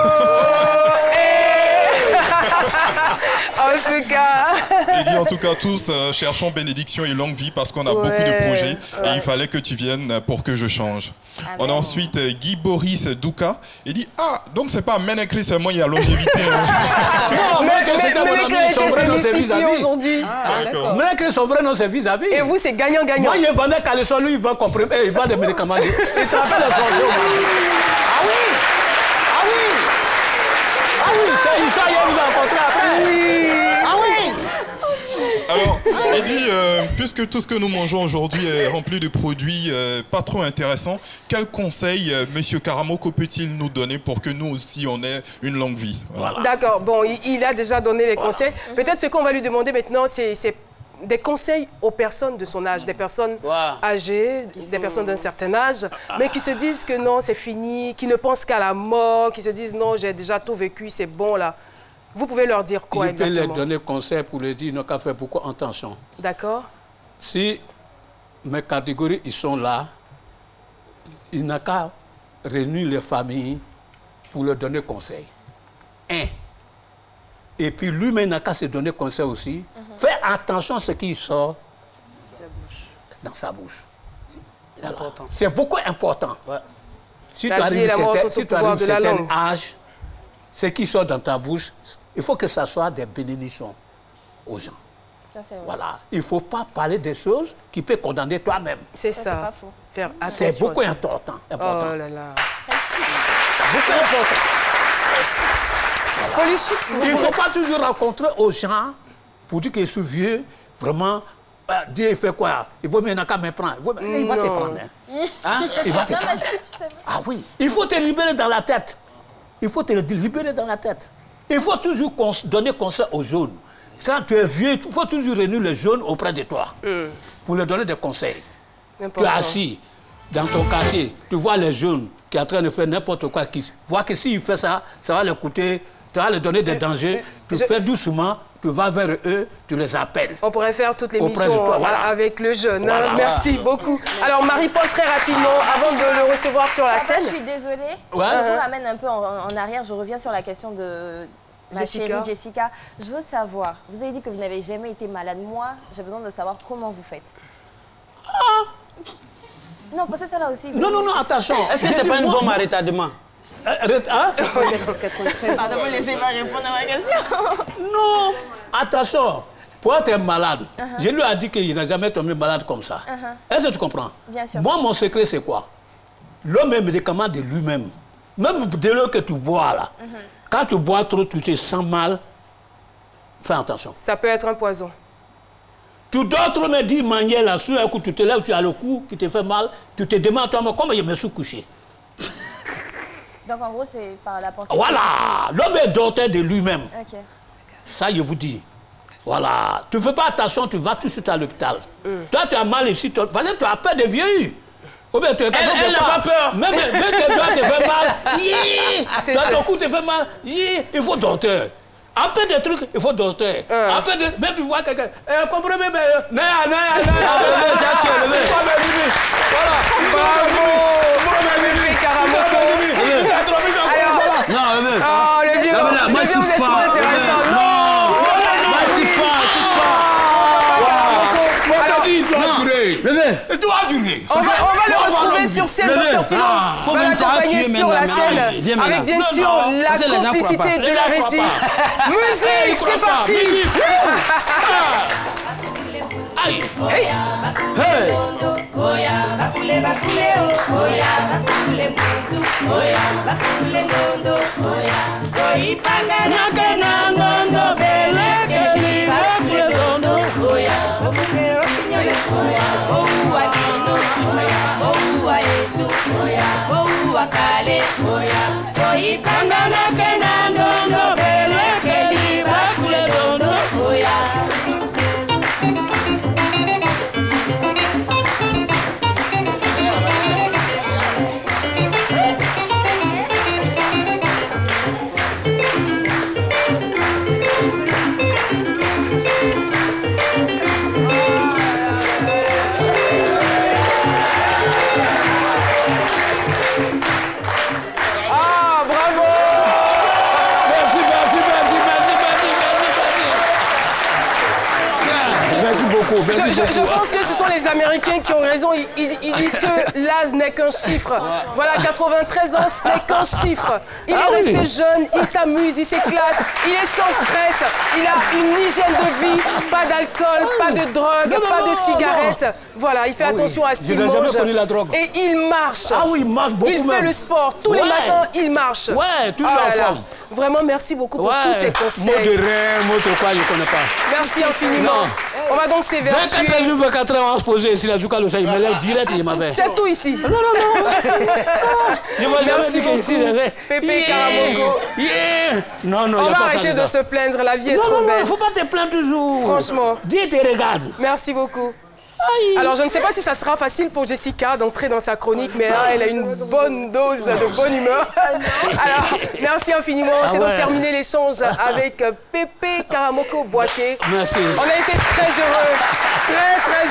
En tout cas. Il dit en tout cas tous cherchons bénédiction et longue vie parce qu'on a beaucoup de projets et il fallait que tu viennes pour que je change. Amen. On a ensuite Guy Boris Douka. Il dit donc c'est pas Ménécré seulement il y a longévité. Non, Ménécré son vrai nom c'est vis-à-vis aujourd'hui. Ménécré son vrai nom c'est vis-à-vis. Et vous c'est gagnant-gagnant. Moi il vendait caleçon, lui il vend comprimé, il vend des médicaments. Il travaille les forges. Ah oui. Ah oui, c'est ça, il vous a rencontré après. Oui. Ah oui. Alors, il dit, puisque tout ce que nous mangeons aujourd'hui est rempli de produits pas trop intéressants, quel conseil M. Karamoko peut-il nous donner pour que nous aussi on ait une longue vie? Voilà. D'accord, bon, il a déjà donné les conseils. Peut-être ce qu'on va lui demander maintenant, c'est des conseils aux personnes de son âge, des personnes âgées, des personnes d'un certain âge, mais qui se disent que non, c'est fini, qui ne pensent qu'à la mort, qui se disent non, j'ai déjà tout vécu, c'est bon là. Vous pouvez leur dire quoi exactement? Je peux leur donner conseil pour leur dire, ils n'ont qu'à faire beaucoup attention. D'accord. Si mes catégories, ils sont là, il n'a qu'à réunir les familles pour leur donner conseil. Et puis lui-même n'a qu'à se donner conseil aussi. Fais attention à ce qui sort dans sa bouche. C'est important. C'est beaucoup important. Ouais. Si tu arrives à un certain âge, ce qui sort dans ta bouche, il faut que ça soit des bénédictions aux gens. Ça, voilà. Il ne faut pas parler des choses qui peuvent condamner toi-même. C'est ça. Pas faux. Faire attention. C'est beaucoup important. Oh là là. Beaucoup important. Voilà. Il ne faut pas toujours rencontrer aux gens pour dire qu'ils sont vieux, vraiment, Dieu il fait quoi? Il vaut mieux qu'à me prendre. Il va te prendre. Hein? Il va te prendre. Ah oui. Il faut te libérer dans la tête. Il faut te libérer dans la tête. Il faut toujours donner conseil aux jeunes. Quand tu es vieux, il faut toujours réunir les jeunes auprès de toi pour leur donner des conseils. Tu es assis dans ton quartier, tu vois les jeunes qui sont en train de faire n'importe quoi, qui voient que s'ils font ça, ça va leur coûter, ça va leur donner des dangers. Tu fais doucement, tu vas vers eux, tu les appelles. On pourrait faire toute l'émission avec le jeune. Voilà, merci beaucoup. Alors Marie-Paul, très rapidement, avant de le recevoir sur la scène. Je suis désolée, je vous ramène un peu en arrière, je reviens sur la question de ma chérie Jessica. Je veux savoir, vous avez dit que vous n'avez jamais été malade. Moi, j'ai besoin de savoir comment vous faites. Non, pensez ça là aussi. Non, attention. Est-ce que c'est pas une bombe à retardement? Pardon, laissez-moi répondre à ma question. Non, attention. Pour être malade, je lui ai dit qu'il n'a jamais tombé malade comme ça. Est-ce que tu comprends? Bien sûr. Moi, mon secret, c'est quoi? L'homme est médicament de lui-même. Même de l'eau que tu bois là. Quand tu bois trop, tu te sens mal. Fais attention. Ça peut être un poison. Tu dois trop me dire, manger là, sur un coup, tu te lèves, tu as le cou qui te fait mal, tu te demandes toi-même comment je me suis couché. Donc en gros, c'est par la pensée. Voilà, l'homme est doté de lui-même. Ok. Ça, je vous dis. Voilà, tu ne fais pas attention, tu vas tout de suite à l'hôpital. Toi, tu as mal ici, parce que tu as peur de vieillir. Ou bien, elle n'a pas peur. Même que toi, tu fais mal, toi, ton cou te fait mal, il faut docteur. Un peu de trucs, il faut docteur. Un peu de... Même tu vois quelqu'un, comprenez, mais... Voilà. Oh, le vieux, vous êtes trop intéressant. On va le retrouver sur scène, Dr Philo. On va l'accompagner sur la scène avec bien sûr la complicité de la régie. Musique, c'est parti. Aïe. Hey. Hey. Je pense que ce sont les Américains qui ont raison. Ils disent que l'âge n'est qu'un chiffre. Voilà, 93 ans, ce n'est qu'un chiffre. Il est resté jeune, il s'amuse, il s'éclate, il est sans stress, il a une hygiène de vie, pas d'alcool, pas de drogue, pas de cigarettes. Voilà, il fait attention à ce qu'il mange. Et il marche. Ah oui, il marche beaucoup. Il fait le sport. Tous les matins, il marche. Ouais, toujours en forme. Vraiment, merci beaucoup pour tous ces conseils. Mot de rien, mot de quoi, je ne connais pas. Merci infiniment. On va donc s'évertuer. 24 jours, 24 heures, on va se poser ici, la Zouka, le chat, il me lève direct, il m'avait. C'est tout ici. Non. Je vois jamais merci beaucoup, Pépé Karamoko. Non, on va arrêter de se plaindre, la vie est trop belle. Non, il ne faut pas te plaindre toujours. Franchement. Dis et te regarde. Merci beaucoup. Alors, je ne sais pas si ça sera facile pour Jessica d'entrer dans sa chronique, mais là, elle a une bonne dose de bonne humeur. Alors, merci infiniment. C'est donc terminé l'échange avec Pépé Karamoko Boaké. Merci. On a été très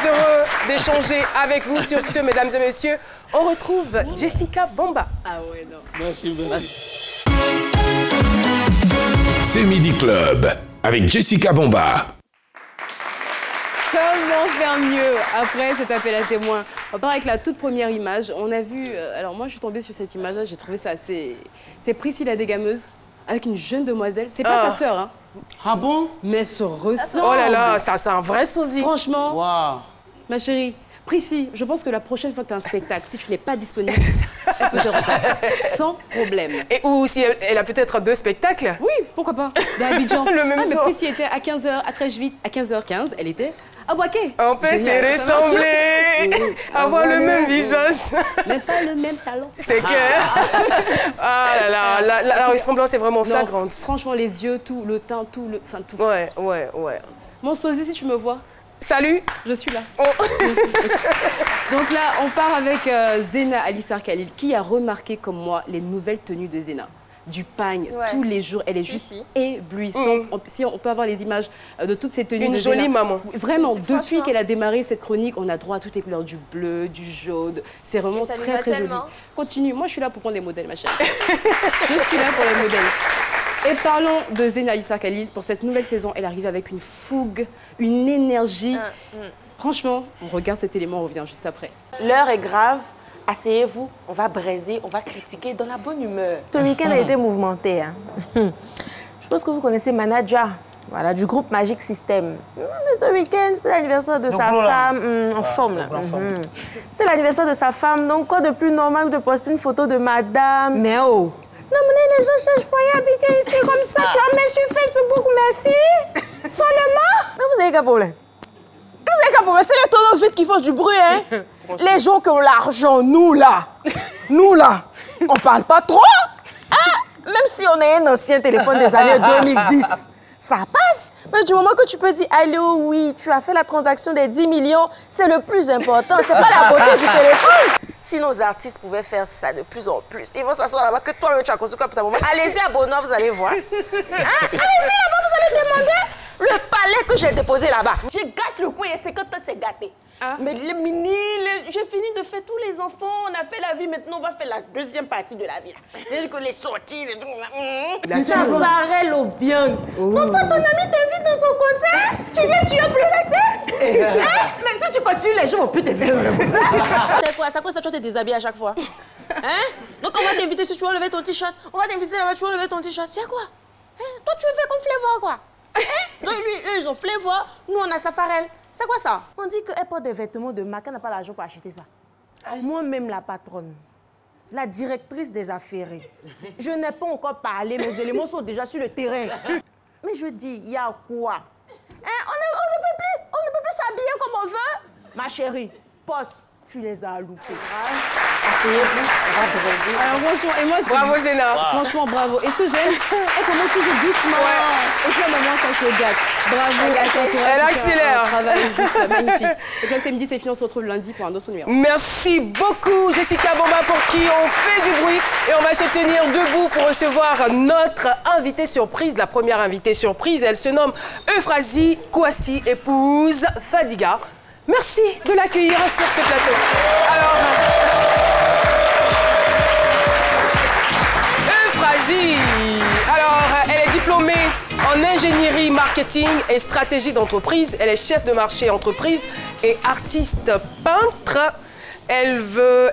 heureux d'échanger avec vous sur ce, mesdames et messieurs. On retrouve Jessica Bomba. Ah ouais, non. Merci. C'est Midi Club avec Jessica Bomba. Comment faire mieux après cet appel à témoins? On part avec la toute première image. On a vu... alors moi, je suis tombée sur cette image-là. J'ai trouvé ça assez... C'est Priscilla la dégameuse avec une jeune demoiselle. C'est pas sa sœur, hein. Ah bon? Mais elle se ressemble. Oh là là, ça c'est un vrai sosie. Franchement, wow. Ma chérie, Prissy, je pense que la prochaine fois que tu as un spectacle, si tu n'es pas disponible, elle peut te remplacer. Sans problème. Et ou si elle a peut-être 2 spectacles? Oui, pourquoi pas. D'Abidjan. Le même mais jour. Prissy était à 15h, à Trècheville, à 15h15, elle était Boaké. On peut se ressembler, avoir le même visage. Mais pas le même talent. C'est que... Ah là là, la ressemblance est vraiment flagrante. Franchement, les yeux, tout, le teint, tout, enfin tout. Ouais. Mon sosie, si tu me vois. Salut. Je suis là. Oh. Donc là, on part avec Zena Alissar Khalil, qui a remarqué comme moi les nouvelles tenues de Zena. Du pagne tous les jours, elle est juste éblouissante. Si on peut avoir les images de toutes ces tenues de Zena. Une jolie maman. Vraiment, depuis qu'elle a démarré cette chronique, on a droit à toutes les couleurs, du bleu, du jaune. C'est vraiment très très joli. Continue, moi je suis là pour prendre les modèles, ma chérie. Je suis là pour les modèles. Et parlons de Zena Alissar Khalil. Pour cette nouvelle saison, elle arrive avec une fougue, une énergie. Franchement, on regarde cet élément, on revient juste après. L'heure est grave. Asseyez-vous, on va braiser, on va critiquer dans la bonne humeur. Ce week-end a été mouvementé. Hein. Je pense que vous connaissez Manager, voilà, du groupe Magic System. Mais ce week-end, c'était l'anniversaire de sa femme, en forme. Là. C'était l'anniversaire de sa femme, donc quoi de plus normal que de poster une photo de madame. Mais oh! Non, mais les gens cherchent foyer habiter ici comme ça, tu vas mettre sur Facebook, merci. Seulement? Mais vous avez qu'un problème. Vous avez qu'un problème, c'est les tonneaux vides qui font du bruit, hein. Les gens qui ont l'argent, nous là, on parle pas trop. Hein? Même si on est un ancien téléphone des années 2010, ça passe. Mais du moment que tu peux dire, allô, oui, tu as fait la transaction des 10 millions, c'est le plus important. C'est pas la beauté du téléphone. Si nos artistes pouvaient faire ça de plus en plus, ils vont s'asseoir là-bas que toi-même tu as construit quoi pour ta maman. Allez-y à Bono, vous allez voir. Hein? Allez-y là-bas, vous allez demander le palais que j'ai déposé là-bas. Je gâte le coin et 50 ans, c'est gâté. Mais les mini, j'ai fini de faire tous les enfants, on a fait la vie, maintenant on va faire la deuxième partie de la vie. C'est-à-dire que les sorties, les trucs, ça varelle au bien. Donc toi, ton ami t'invite dans son concert, tu viens, tu as plus laissé. Hein? Mais si tu continues, les gens vont plus t'inviter dans le concert. C'est quoi? Ça cause ça, tu vas te déshabiller à chaque fois. Hein? Donc on va t'inviter si tu veux enlever ton t-shirt, on va t'inviter là-bas, tu veux enlever ton t-shirt. C'est quoi? Hein? Toi, tu veux faire comme Flavor, quoi? Hein? Donc lui, eux, ils ont Flavor, nous, on a Safarel. C'est quoi ça? On dit qu'elle porte des vêtements de marque, elle n'a pas l'argent pour acheter ça. Moi-même, la patronne, la directrice des affaires, je n'ai pas encore parlé, mes éléments sont déjà sur le terrain. Mais je dis, il y a quoi? Hein? On ne peut plus s'habiller comme on veut. Ma chérie, pote, tu les as loupés. Asseyez-vous, on va braiser. Alors franchement, et moi, bravo Zena. Franchement, bravo. Et ce que j'aime, elle commence toujours doucement. Et puis à un moment, ça se gâte. Bravo. Elle accélère. Travail juste magnifique. Et comme samedi, c'est fini, on se retrouve lundi pour un autre numéro. Merci beaucoup Jessica Bomba pour qui on fait du bruit. Et on va se tenir debout pour recevoir notre invitée surprise, la première invitée surprise. Elle se nomme Euphrasie Kouassi, épouse Fadiga. Merci de l'accueillir sur ce plateau. Alors, Euphrasie, elle est diplômée en ingénierie, marketing et stratégie d'entreprise. Elle est chef de marché entreprise et artiste peintre. Elle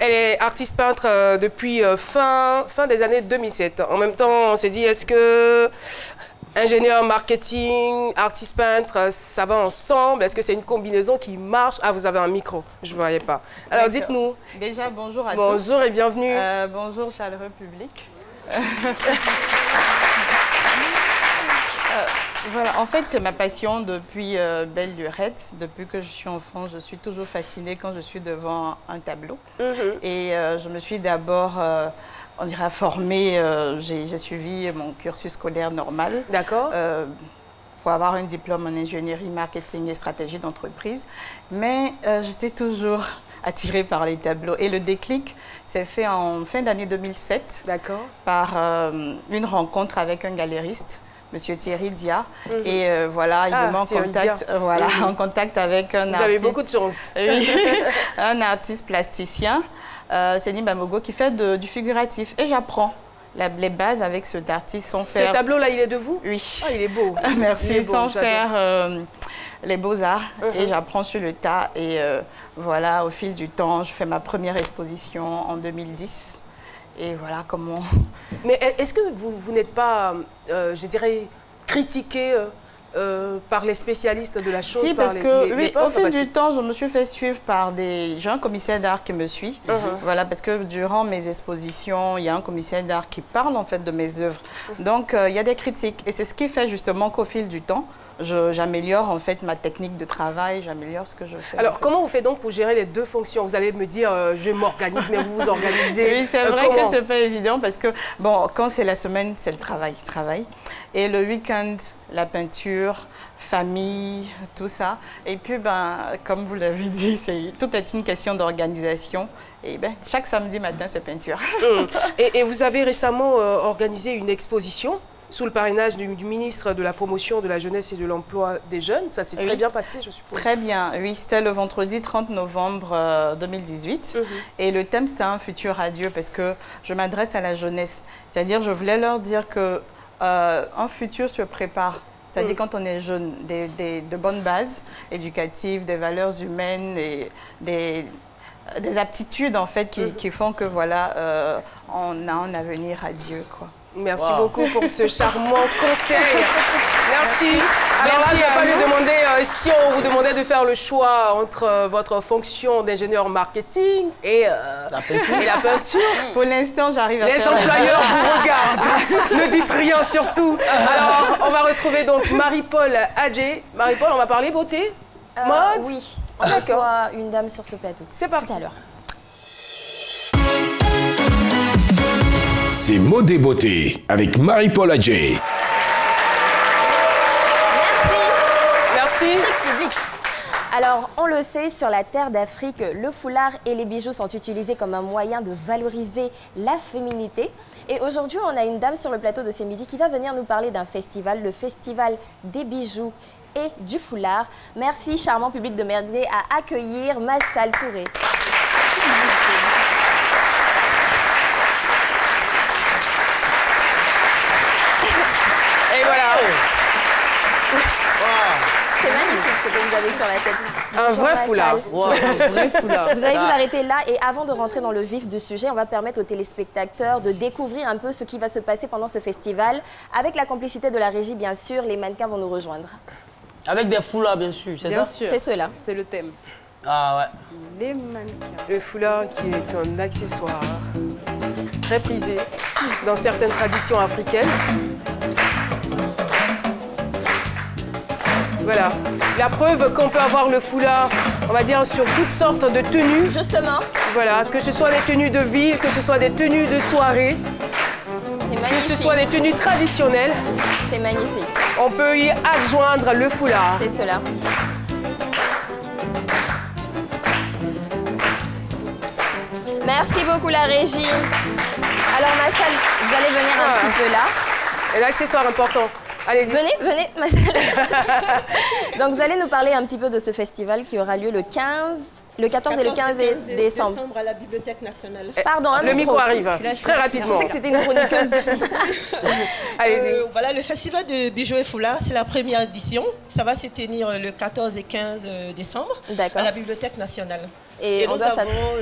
est artiste peintre depuis fin des années 2007. En même temps, on s'est dit, est-ce que ingénieur marketing, artiste peintre, ça va ensemble? Est-ce que c'est une combinaison qui marche? Ah, vous avez un micro, je ne voyais pas. Alors dites-nous. Déjà, bonjour à tous. Bonjour et bienvenue. Bonjour, chaleureux public. Voilà, en fait, c'est ma passion depuis belle lurette. Depuis que je suis enfant, je suis toujours fascinée quand je suis devant un tableau. Et je me suis d'abord... on dirait formée, j'ai suivi mon cursus scolaire normal. D'accord. Pour avoir un diplôme en ingénierie, marketing et stratégie d'entreprise. Mais j'étais toujours attirée par les tableaux. Et le déclic s'est fait en fin d'année 2007. D'accord. Par une rencontre avec un galériste, Monsieur Thierry Dia. Et voilà, il me met en contact, en contact avec un artiste. Vous avez beaucoup de chance. Oui, un artiste plasticien. C'est Nima Mogo qui fait du figuratif. Et j'apprends les bases avec cet artiste sans faire... Ce tableau-là, il est de vous? Oui. Ah, il est beau. Merci, sans faire les beaux-arts. Et j'apprends sur le tas. Et voilà, au fil du temps, je fais ma première exposition en 2010. Et voilà comment... Mais est-ce que vous n'êtes pas, je dirais, critiqué par les spécialistes de la chose? Si, parce que au fil du temps, je me suis fait suivre par j'ai un commissaire d'art qui me suit. Voilà, parce que durant mes expositions, il y a un commissaire d'art qui parle en fait de mes œuvres. Donc, il y a des critiques. Et c'est ce qui fait justement qu'au fil du temps, j'améliore en fait ma technique de travail, j'améliore ce que je fais. Alors, comment vous faites donc pour gérer les deux fonctions? Vous allez me dire, je m'organise, mais vous vous organisez. Oui, c'est vrai que c'est pas évident parce que, bon, quand c'est la semaine, c'est le travail. Et le week-end, la peinture, famille, tout ça. Et puis, ben, comme vous l'avez dit, tout est une question d'organisation. Et ben, chaque samedi matin, c'est peinture. Et vous avez récemment organisé une exposition sous le parrainage du ministre de la Promotion de la Jeunesse et de l'Emploi des Jeunes. Ça s'est très bien passé, je suppose. Très bien, oui. C'était le vendredi 30 novembre 2018. Et le thème, c'était un futur radieux parce que je m'adresse à la jeunesse. C'est-à-dire, je voulais leur dire que un futur se prépare. C'est-à-dire quand on est jeune, de bonnes bases éducatives, des valeurs humaines, et des aptitudes en fait qui font que voilà, on a un avenir radieux, quoi. Merci beaucoup pour ce charmant conseil. Merci. Alors là, je ne vais pas lui demander si on vous demandait de faire le choix entre votre fonction d'ingénieur marketing et la peinture. Pour l'instant, j'arrive à faire... Les employeurs vous regardent. Ne dites rien surtout. Alors, on va retrouver donc Marie-Paul Adjé. Marie-Paul, on va parler beauté, mode. Oui, on reçoit une dame sur ce plateau. C'est parti. Tout à l'heure. C'est Mode et Beauté avec Marie-Paul Adjé. Merci. Chic public. Alors, on le sait, sur la terre d'Afrique, le foulard et les bijoux sont utilisés comme un moyen de valoriser la féminité. Et aujourd'hui, on a une dame sur le plateau de C'est Midi qui va venir nous parler d'un festival, le Festival des bijoux et du foulard. Merci, charmant public, de m'aider à accueillir Massal Touré. Et voilà. C'est magnifique ce que vous avez sur la tête. Un vrai foulard. Un vrai foulard. Vous allez vous arrêter là et avant de rentrer dans le vif du sujet, on va permettre aux téléspectateurs de découvrir un peu ce qui va se passer pendant ce festival. Avec la complicité de la régie, bien sûr, les mannequins vont nous rejoindre. Avec des foulards, bien sûr, c'est ça? C'est cela. C'est le thème. Ah ouais. Les mannequins. Le foulard qui est un accessoire très prisé dans certaines traditions africaines. Voilà, la preuve qu'on peut avoir le foulard, on va dire, sur toutes sortes de tenues. Justement. Voilà, que ce soit des tenues de ville, que ce soit des tenues de soirée, que ce soit des tenues traditionnelles. C'est magnifique. On peut y adjoindre le foulard. C'est cela. Merci beaucoup la régie. Alors Massal, vous allez venir un petit peu là. Et l'accessoire important. Allez-y. Venez, Massal. Donc vous allez nous parler un petit peu de ce festival qui aura lieu le 14 et le 15 décembre. À la Bibliothèque nationale. Pardon, le micro arrive très rapidement. Je pensais que c'était une chroniqueuse. Allez-y. Voilà, le festival de bijoux et foulards, c'est la première édition. Ça va se tenir le 14 et 15 décembre à la Bibliothèque nationale. Et nous avons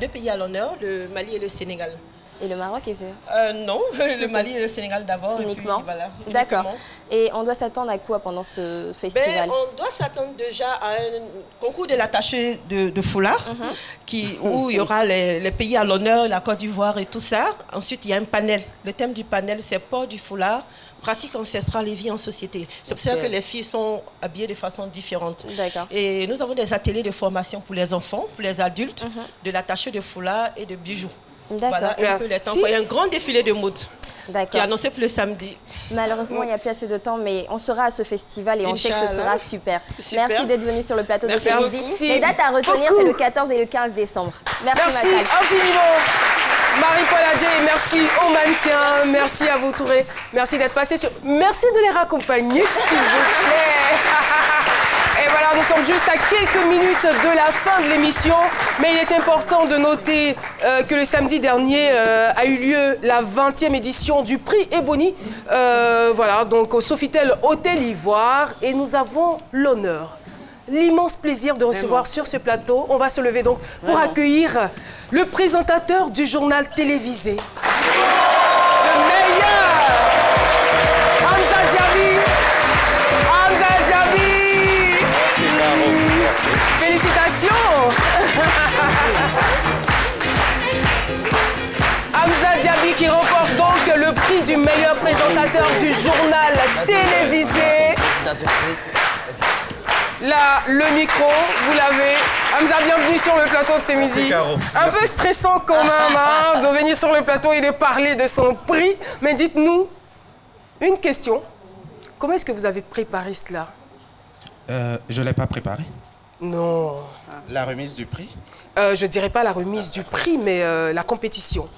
deux pays à l'honneur, le Mali et le Sénégal. Et le Maroc est fait Non, le Mali et le Sénégal d'abord. Uniquement. Voilà, d'accord. Et on doit s'attendre à quoi pendant ce festival? On doit s'attendre déjà à un concours de l'attaché de foulard, où il y aura les pays à l'honneur, la Côte d'Ivoire et tout ça. Ensuite, il y a un panel. Le thème du panel, c'est port du foulard, pratique ancestrale et vie en société. C'est pour ça que les filles sont habillées de façon différente. Et nous avons des ateliers de formation pour les enfants, pour les adultes, de l'attaché de foulard et de bijoux. Voilà un peu les temps. Il y a un grand défilé de mode qui est annoncé pour le samedi. Malheureusement, il n'y a plus assez de temps, mais on sera à ce festival et on sait que ce sera super. Merci d'être venu sur le plateau de C'est Midi. Les dates à retenir, c'est le 14 et le 15 décembre. Merci infiniment. Marie-Paul Adjé, merci aux mannequins, merci à vous Touré, merci d'être passé sur... Merci de les raccompagner, s'il vous plaît. Et voilà, nous sommes juste à quelques minutes de la fin de l'émission, mais il est important de noter que le samedi dernier a eu lieu la 20e édition du prix Ebony, voilà, donc au Sofitel Hôtel Ivoire, et nous avons l'honneur, l'immense plaisir de recevoir sur ce plateau. On va se lever donc pour accueillir le présentateur du journal télévisé. Le meilleur, Hamza Diaby. Hamza Diaby. Félicitations. Hamza Diaby qui remporte donc le prix du meilleur présentateur du journal télévisé. félicitations. Là, le micro, vous l'avez. Hamza, bienvenue sur le plateau de C'est Midi. Un peu stressant quand même hein, de venir sur le plateau et de parler de son prix. Mais dites-nous, une question. Comment est-ce que vous avez préparé cela? Je ne l'ai pas préparé. Non. La remise du prix? Je ne dirais pas la remise du prix, mais la compétition.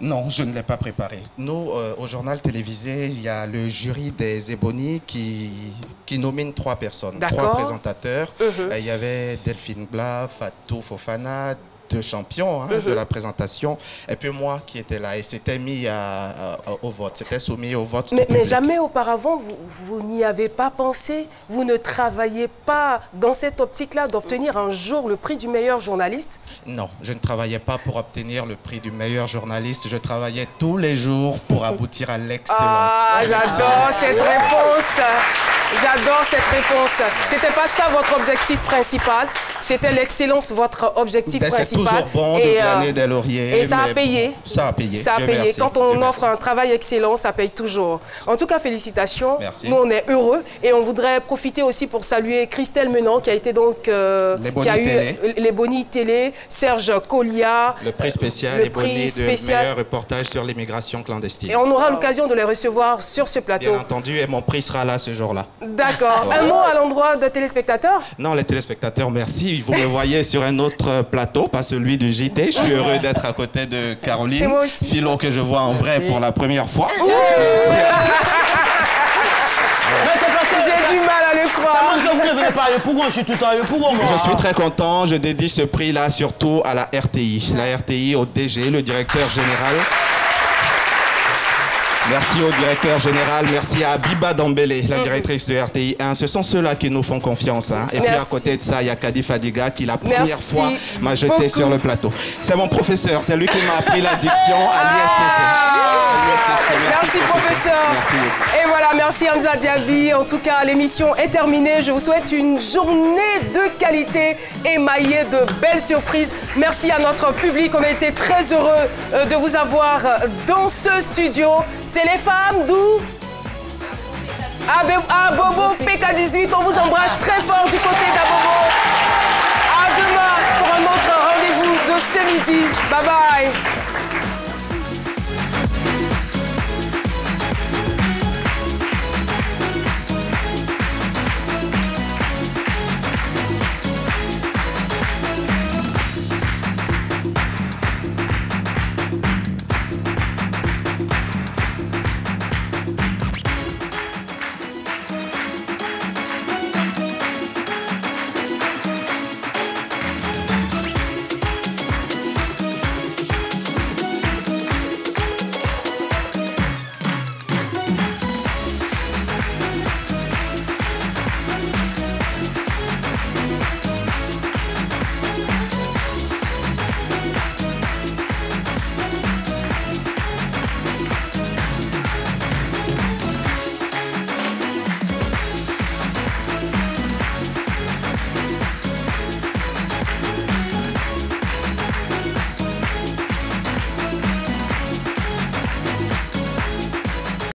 Non, je ne l'ai pas préparé. Nous, au journal télévisé, il y a le jury des Ebony qui nomine 3 personnes, 3 présentateurs. Il y avait Delphine Blas, Fatou Fofana, 2 champions de la présentation, et puis moi qui étais là, et c'était mis au vote, c'était soumis au vote. Mais jamais auparavant, vous n'y avez pas pensé, vous ne travaillez pas dans cette optique-là d'obtenir un jour le prix du meilleur journaliste? Non, je ne travaillais pas pour obtenir le prix du meilleur journaliste, je travaillais tous les jours pour aboutir à l'excellence. Ah, j'adore cette réponse. J'adore cette réponse. C'était pas ça votre objectif principal, c'était l'excellence votre objectif principal. C'est toujours bon de glaner des lauriers. Et ça a payé. Ça a payé. Ça a payé. Quand on offre un travail excellent, ça paye toujours. En tout cas, félicitations. Merci. Nous, on est heureux. Et on voudrait profiter aussi pour saluer Christelle Menant, qui a été donc... qui a eu les Boni Télé, Serge Collia. Le prix spécial, les Boni de meilleur reportage sur l'immigration clandestine. Et on aura l'occasion de les recevoir sur ce plateau. Bien entendu, et mon prix sera là ce jour-là. D'accord. Un mot à l'endroit des téléspectateurs? Non, les téléspectateurs, merci. Vous me voyez sur un autre plateau, pas celui du JT. Je suis heureux d'être à côté de Caroline, Philo que je vois en vrai pour la première fois. J'ai du mal à le croire. Ça montre que vous ne venez pas. Pourquoi je suis tout le temps? Pourquoi moi? Je suis très content. Je dédie ce prix-là surtout à la RTI. La RTI, au DG, le directeur général. Merci au directeur général, merci à Biba Dambélé, la directrice de RTI 1. Ce sont ceux-là qui nous font confiance. Hein. Et puis à côté de ça, il y a Kadi Fadiga qui la première fois m'a jeté sur le plateau. C'est mon professeur, c'est lui qui m'a appris la diction à l'ISTC. Merci professeur. Merci beaucoup. Et voilà, merci Hamza Diaby. En tout cas, l'émission est terminée. Je vous souhaite une journée de qualité émaillée de belles surprises. Merci à notre public. On a été très heureux de vous avoir dans ce studio. C'est les femmes d'où? À Bobo PK18. On vous embrasse très fort du côté d'Abobo. À demain pour un autre rendez-vous de ce midi. Bye bye.